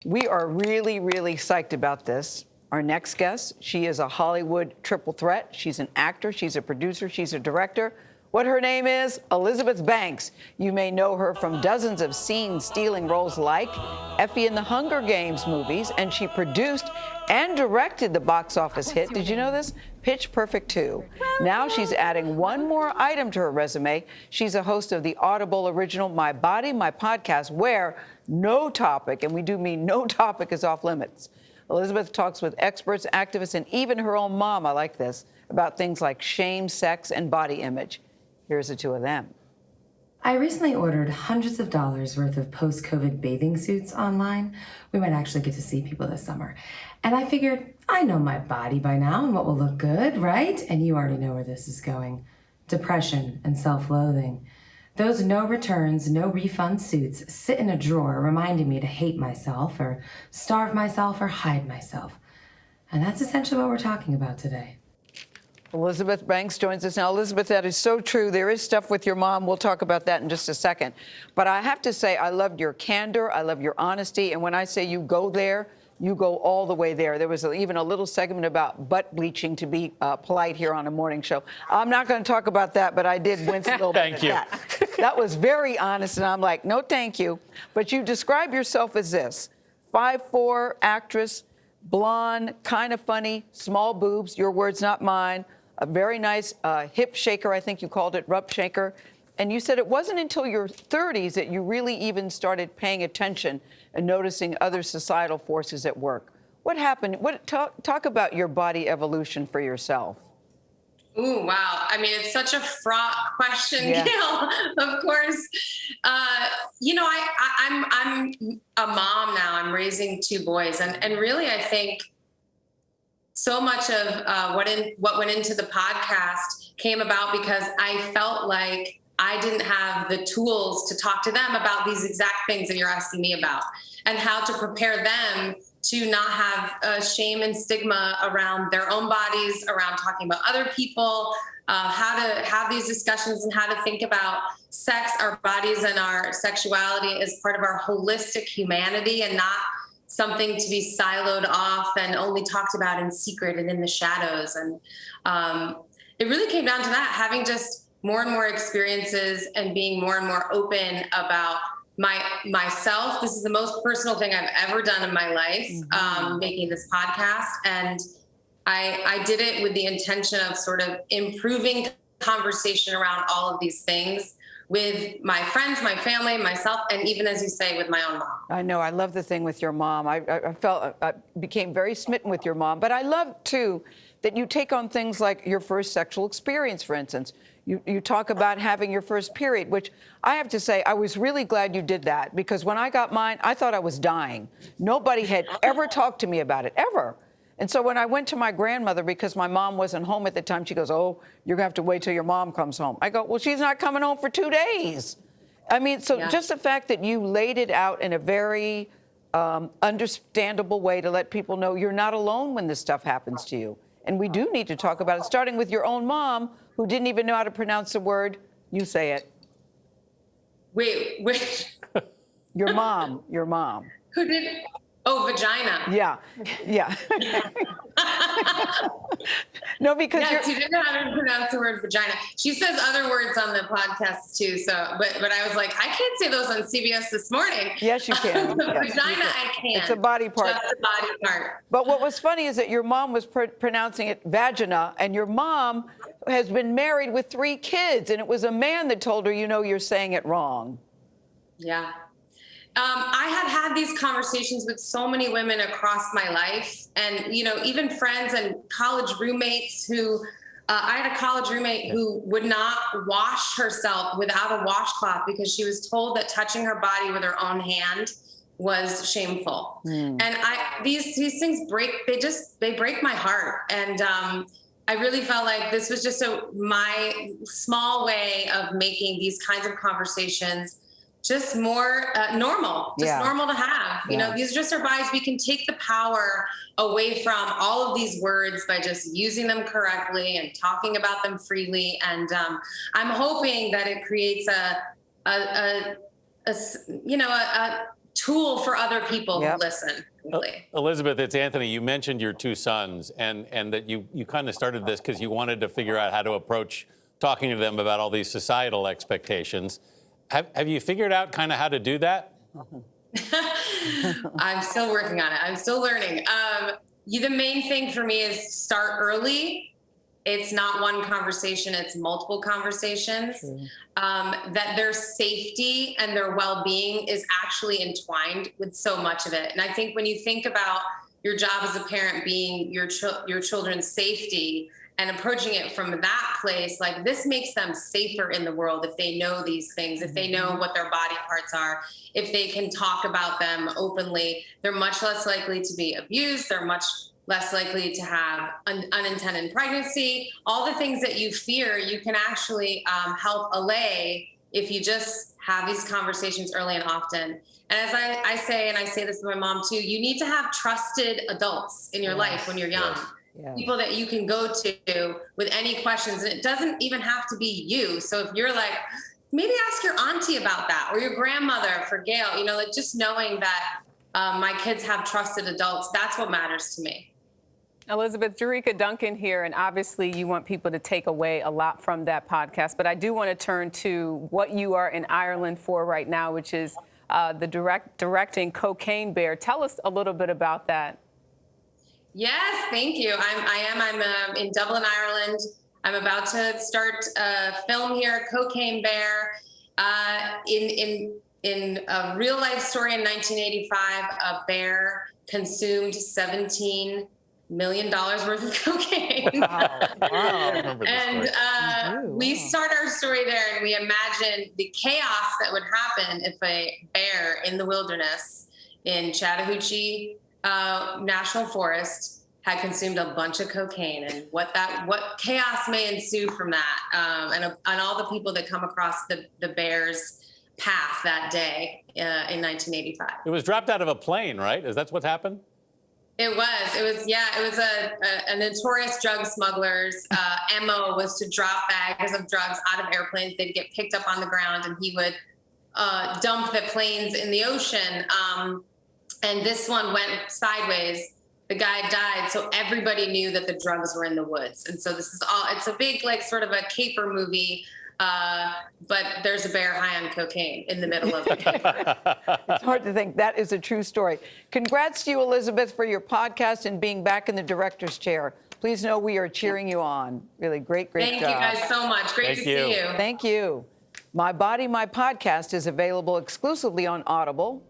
We are really, really psyched about this. Our next guest, she is a Hollywood triple threat. She's an actor, she's a producer, she's a director. What her name is? Elizabeth Banks. You may know her from dozens of scene-stealing roles like Effie in the Hunger Games movies, and she produced and directed the box office hit, did you know this? Pitch Perfect 2. Now she's adding one more item to her resume. She's a host of the Audible original My Body, My Podcast, where no topic, and we do mean no topic, is off limits. Elizabeth talks with experts, activists, and even her own mom, I like this, about things like shame, sex, and body image. Here's the two of them. I recently ordered hundreds of dollars worth of post-COVID bathing suits online. We might actually get to see people this summer. And I figured, I know my body by now and what will look good, right? And you already know where this is going. Depression and self-loathing. Those no returns, no refund suits sit in a drawer reminding me to hate myself or starve myself or hide myself. And that's essentially what we're talking about today. Elizabeth Banks joins us now. Elizabeth, that is so true. There is stuff with your mom. We'll talk about that in just a second. But I have to say, I loved your candor. I love your honesty. And when I say you go there, you go all the way there. There was even a little segment about butt bleaching, to be polite here on a morning show. I'm not going to talk about that, but I did wince a little bit at that. That was very honest, and I'm like, no, thank you. But you describe yourself as this: 5'4" actress, blonde, kind of funny, small boobs, your words, not mine, a very nice hip shaker, I think you called it, rump shaker. And you said it wasn't until your 30s that you really even started paying attention and noticing other societal forces at work. What happened? Talk about your body evolution for yourself. Ooh, wow. I mean, it's such a fraught question, Gayle, of course. I'm a mom now. I'm raising two boys. And really, I think so much of what went into the podcast came about because I felt like I didn't have the tools to talk to them about these exact things that you're asking me about, and how to prepare them to not have shame and stigma around their own bodies, around talking about other people, how to have these discussions and how to think about sex, our bodies, and our sexuality as part of our holistic humanity and not something to be siloed off and only talked about in secret and in the shadows. And it really came down to that, having just more and more experiences and being more and more open about myself. This is the most personal thing I've ever done in my life, making this podcast. And I did it with the intention of sort of improving conversation around all of these things with my friends, my family, myself, and even, as you say, with my own mom. I know. I love the thing with your mom. I became very smitten with your mom. But I love, too, that you take on things like your first sexual experience, for instance. You talk about having your first period, which I have to say, I was really glad you did that, because when I got mine, I thought I was dying. Nobody had ever talked to me about it, ever. And so when I went to my grandmother, because my mom wasn't home at the time, she goes, "Oh, you're going to have to wait till your mom comes home." I go, "Well, she's not coming home for 2 days." I mean, so just the fact that you laid it out in a very understandable way to let people know you're not alone when this stuff happens to you. And we do need to talk about it, starting with your own mom, who didn't even know how to pronounce the word. You say it. Wait. Your mom. Who did? Oh, vagina. Yeah. No, because she didn't know how to pronounce the word vagina. She says other words on the podcast too. So, but I was like, I can't say those on CBS This Morning. Yes, you can. Vagina, I can. It's a body part. Just a body part. But what was funny is that your mom was pronouncing it vagina, and your mom has been married with 3 kids, and it was a man that told her, you're saying it wrong. Yeah. I had these conversations with so many women across my life, and, even friends and college roommates who, I had a college roommate who would not wash herself without a washcloth because she was told that touching her body with her own hand was shameful. And these things they break my heart. And, I really felt like this was just my small way of making these kinds of conversations just more normal, normal to have. These are just our bodies. We can take the power away from all of these words by just using them correctly and talking about them freely. And tool for other people Yep. who listen. Really. Elizabeth, it's Anthony. You mentioned your two sons and that you kind of started this because you wanted to figure out how to approach talking to them about all these societal expectations. Have you figured out kind of how to do that? I'm still working on it. I'm still learning. The main thing for me is start early. It's not one conversation, it's multiple conversations. That their safety and their well-being is actually entwined with so much of it. And I think when you think about your job as a parent being your children's safety and approaching it from that place, like this makes them safer in the world if they know these things, if they know what their body parts are, if they can talk about them openly, they're much less likely to be abused. They're much less likely to have unintended pregnancy. All the things that you fear, you can actually help allay if you just have these conversations early and often. And as I say, and I say this to my mom too, you need to have trusted adults in your life when you're young. Yes. People that you can go to with any questions. And it doesn't even have to be you. So if you're like, maybe ask your auntie about that or your grandmother for Gayle, like just knowing that my kids have trusted adults, that's what matters to me. Elizabeth, Jericka Duncan here, and obviously you want people to take away a lot from that podcast, but I do want to turn to what you are in Ireland for right now, which is directing Cocaine Bear. Tell us a little bit about that. Yes, thank you. I'm in Dublin, Ireland. I'm about to start a film here, Cocaine Bear, in a real life story in 1985. A bear consumed $17 million worth of cocaine. Wow. And we start our story there, and we imagine the chaos that would happen if a bear in the wilderness in Chattahoochee National Forest had consumed a bunch of cocaine, and what chaos may ensue from that, and all the people that come across the bear's path that day in 1985. It was dropped out of a plane, right? Is that what's happened? It was a notorious drug smuggler's MO was to drop bags of drugs out of airplanes. They'd get picked up on the ground, and he would dump the planes in the ocean. And this one went sideways. The guy died, so everybody knew that the drugs were in the woods. And so it's a big, like, sort of a caper movie, but there's a bear high on cocaine in the middle of it. It's hard to think that is a true story. Congrats to you, Elizabeth, for your podcast and being back in the director's chair. Please know we are cheering you on. Really great job. Thank you guys so much. Great to see you. Thank you. My Body, My Podcast is available exclusively on Audible.